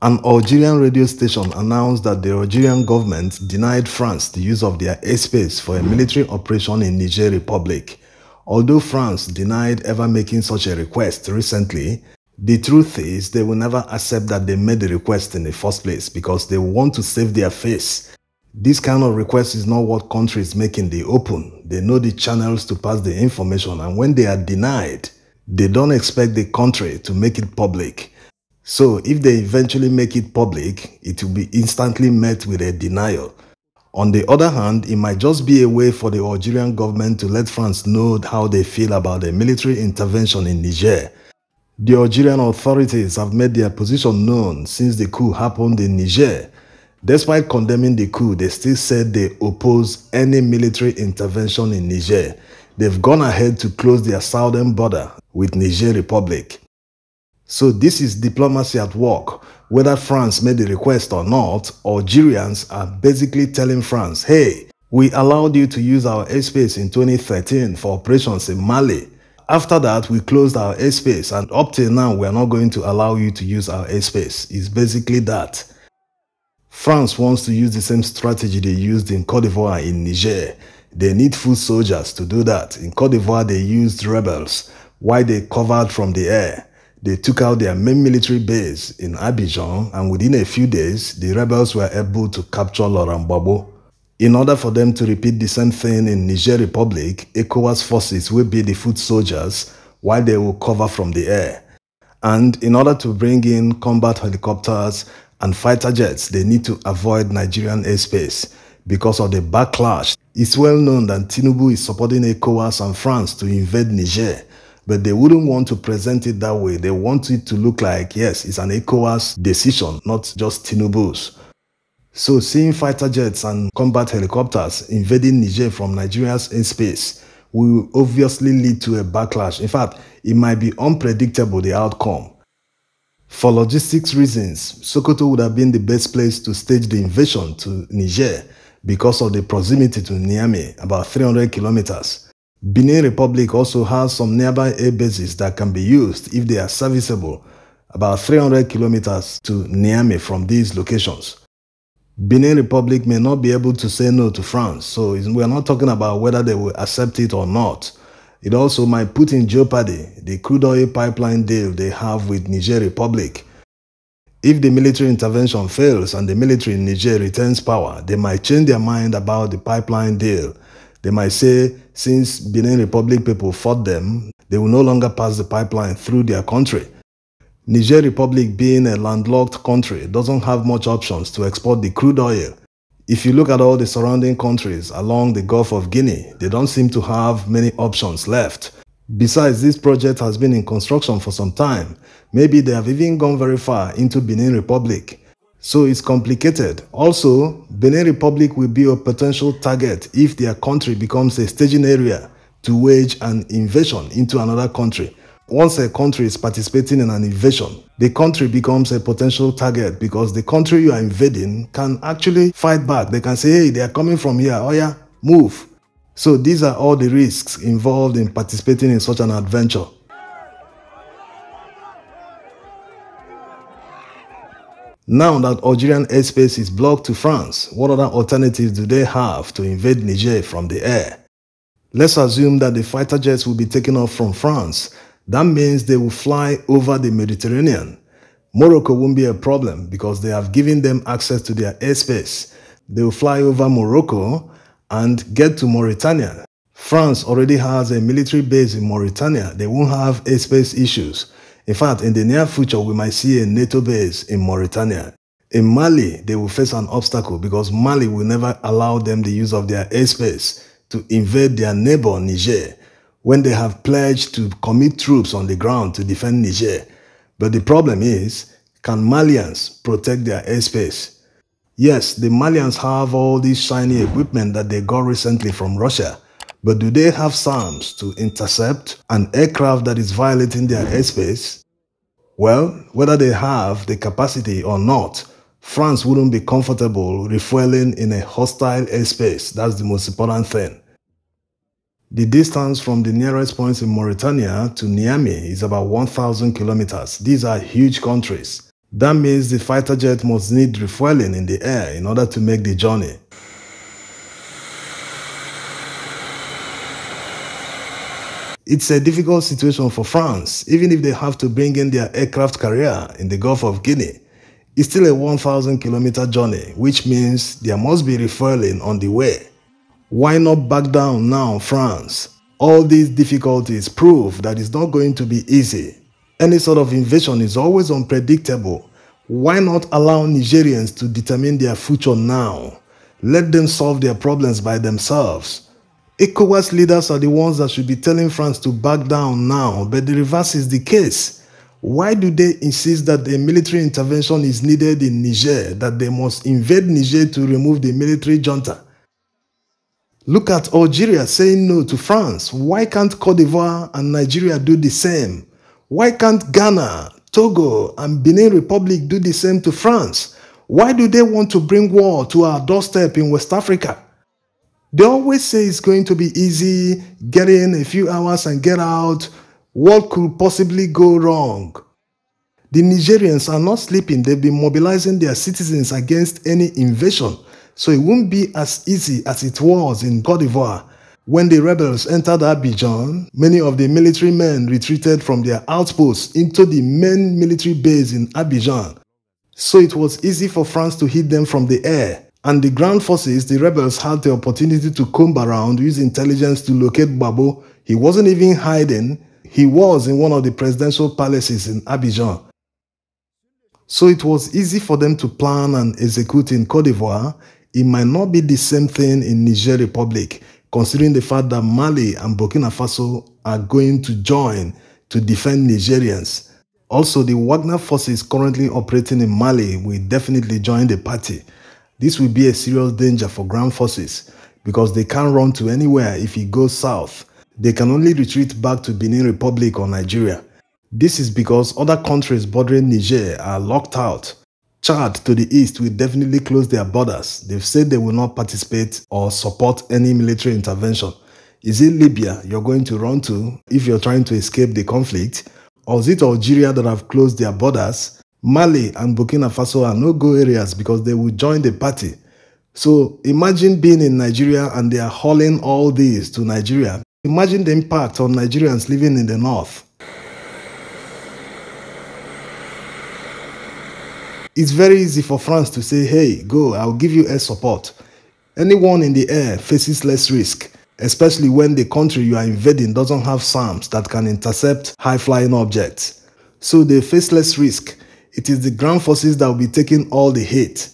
An Algerian radio station announced that the Algerian government denied France the use of their airspace for a military operation in Niger Republic. Although France denied ever making such a request recently, the truth is they will never accept that they made the request in the first place because they want to save their face. This kind of request is not what countries make in the open. They know the channels to pass the information, and when they are denied, they don't expect the country to make it public. So if they eventually make it public, it will be instantly met with a denial. On the other hand, it might just be a way for the Algerian government to let France know how they feel about a military intervention in Niger. The Algerian authorities have made their position known since the coup happened in Niger. Despite condemning the coup, they still said they oppose any military intervention in Niger. They've gone ahead to close their southern border with Niger Republic. So this is diplomacy at work. Whether France made the request or not, Algerians are basically telling France, hey, we allowed you to use our airspace in 2013 for operations in Mali. After that, we closed our airspace, and up till now, we are not going to allow you to use our airspace. It's basically that. France wants to use the same strategy they used in Côte d'Ivoire in Niger. They need foot soldiers to do that. In Côte d'Ivoire, they used rebels while they covered from the air. They took out their main military base in Abidjan, and within a few days, the rebels were able to capture Laurent Gbagbo. In order for them to repeat the same thing in Niger Republic, ECOWAS forces will be the foot soldiers while they will cover from the air. And in order to bring in combat helicopters and fighter jets, they need to avoid Nigerian airspace because of the backlash. It's well known that Tinubu is supporting ECOWAS and France to invade Niger, but they wouldn't want to present it that way. They want it to look like, yes, it's an ECOWAS decision, not just Tinubu's. So seeing fighter jets and combat helicopters invading Niger from Nigeria's airspace will obviously lead to a backlash. In fact, it might be unpredictable, the outcome. For logistics reasons, Sokoto would have been the best place to stage the invasion to Niger because of the proximity to Niamey, about 300 kilometers. Benin Republic also has some nearby air bases that can be used if they are serviceable, about 300 kilometers to Niamey from these locations. Benin Republic may not be able to say no to France, so we are not talking about whether they will accept it or not. It also might put in jeopardy the crude oil pipeline deal they have with Niger Republic. If the military intervention fails and the military in Niger retains power, they might change their mind about the pipeline deal. They might say, since Benin Republic people fought them, they will no longer pass the pipeline through their country. Niger Republic, being a landlocked country, doesn't have much options to export the crude oil. If you look at all the surrounding countries along the Gulf of Guinea, they don't seem to have many options left. Besides, this project has been in construction for some time. Maybe they have even gone very far into Benin Republic. So it's complicated. Also, Benin Republic will be a potential target if their country becomes a staging area to wage an invasion into another country. Once a country is participating in an invasion, the country becomes a potential target because the country you are invading can actually fight back. They can say, hey, they are coming from here. Oh yeah, move. So these are all the risks involved in participating in such an adventure. Now that Algerian airspace is blocked to France, what other alternatives do they have to invade Niger from the air? Let's assume that the fighter jets will be taken off from France. That means they will fly over the Mediterranean. Morocco won't be a problem because they have given them access to their airspace. They will fly over Morocco and get to Mauritania. France already has a military base in Mauritania. They won't have airspace issues. In fact, in the near future, we might see a NATO base in Mauritania. In Mali, they will face an obstacle because Mali will never allow them the use of their airspace to invade their neighbor Niger, when they have pledged to commit troops on the ground to defend Niger. But the problem is, can Malians protect their airspace? Yes, the Malians have all this shiny equipment that they got recently from Russia, but do they have SAMs to intercept an aircraft that is violating their airspace? Well, whether they have the capacity or not, France wouldn't be comfortable refueling in a hostile airspace. That's the most important thing. The distance from the nearest points in Mauritania to Niamey is about 1,000 kilometers. These are huge countries. That means the fighter jet must need refueling in the air in order to make the journey. It's a difficult situation for France, even if they have to bring in their aircraft carrier in the Gulf of Guinea. It's still a 1,000-kilometer journey, which means there must be refueling on the way. Why not back down now, France? All these difficulties prove that it's not going to be easy. Any sort of invasion is always unpredictable. Why not allow Nigerians to determine their future now? Let them solve their problems by themselves. ECOWAS leaders are the ones that should be telling France to back down now, but the reverse is the case. Why do they insist that a military intervention is needed in Niger, that they must invade Niger to remove the military junta? Look at Algeria saying no to France. Why can't Cote d'Ivoire and Nigeria do the same? Why can't Ghana, Togo, and Benin Republic do the same to France? Why do they want to bring war to our doorstep in West Africa? They always say it's going to be easy, get in a few hours and get out. What could possibly go wrong? The Nigerians are not sleeping. They've been mobilizing their citizens against any invasion. So it won't be as easy as it was in Cote d'Ivoire. When the rebels entered Abidjan, many of the military men retreated from their outposts into the main military base in Abidjan. So it was easy for France to hit them from the air. And the ground forces, the rebels had the opportunity to comb around, use intelligence to locate Babo. He wasn't even hiding. He was in one of the presidential palaces in Abidjan. So it was easy for them to plan and execute in Cote d'Ivoire. It might not be the same thing in Niger Republic, considering the fact that Mali and Burkina Faso are going to join to defend Nigerians. Also, the Wagner forces currently operating in Mali will definitely join the party. This will be a serious danger for ground forces because they can't run to anywhere if it goes south. They can only retreat back to Benin Republic or Nigeria. This is because other countries bordering Niger are locked out. Chad to the east will definitely close their borders. They've said they will not participate or support any military intervention. Is it Libya you're going to run to if you're trying to escape the conflict? Or is it Algeria that have closed their borders? Mali and Burkina Faso are no-go areas because they will join the party. So imagine being in Nigeria and they are hauling all these to Nigeria. Imagine the impact on Nigerians living in the north. It's very easy for France to say, hey, go, I'll give you air support. Anyone in the air faces less risk, especially when the country you are invading doesn't have SAMs that can intercept high-flying objects. So they face less risk. It is the ground forces that will be taking all the hate.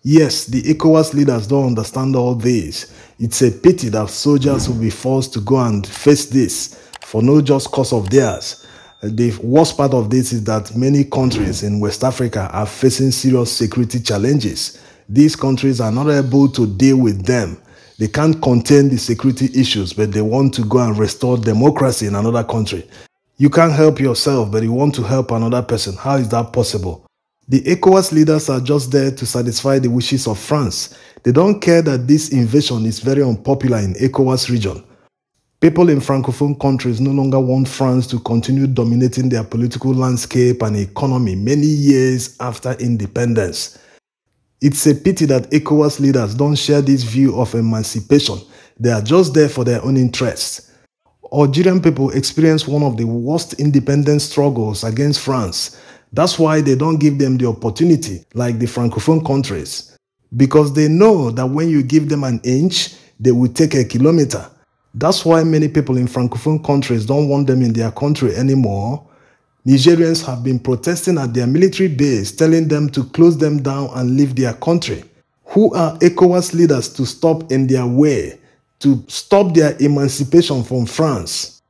Yes, the ECOWAS leaders don't understand all this. It's a pity that soldiers will be forced to go and face this for no just cause of theirs. The worst part of this is that many countries in West Africa are facing serious security challenges. These countries are not able to deal with them. They can't contain the security issues, but they want to go and restore democracy in another country. You can't help yourself, but you want to help another person. How is that possible? The ECOWAS leaders are just there to satisfy the wishes of France. They don't care that this invasion is very unpopular in ECOWAS region. People in Francophone countries no longer want France to continue dominating their political landscape and economy many years after independence. It's a pity that ECOWAS leaders don't share this view of emancipation. They are just there for their own interests. Algerian people experience one of the worst independence struggles against France. That's why they don't give them the opportunity like the Francophone countries. Because they know that when you give them an inch, they will take a kilometer. That's why many people in Francophone countries don't want them in their country anymore. Nigerians have been protesting at their military base, telling them to close them down and leave their country. Who are ECOWAS leaders to stop in their way, to stop their emancipation from France?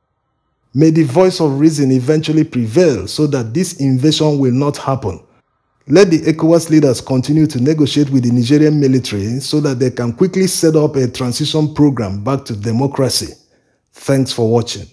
May the voice of reason eventually prevail so that this invasion will not happen. Let the ECOWAS leaders continue to negotiate with the Nigerian military so that they can quickly set up a transition program back to democracy. Thanks for watching.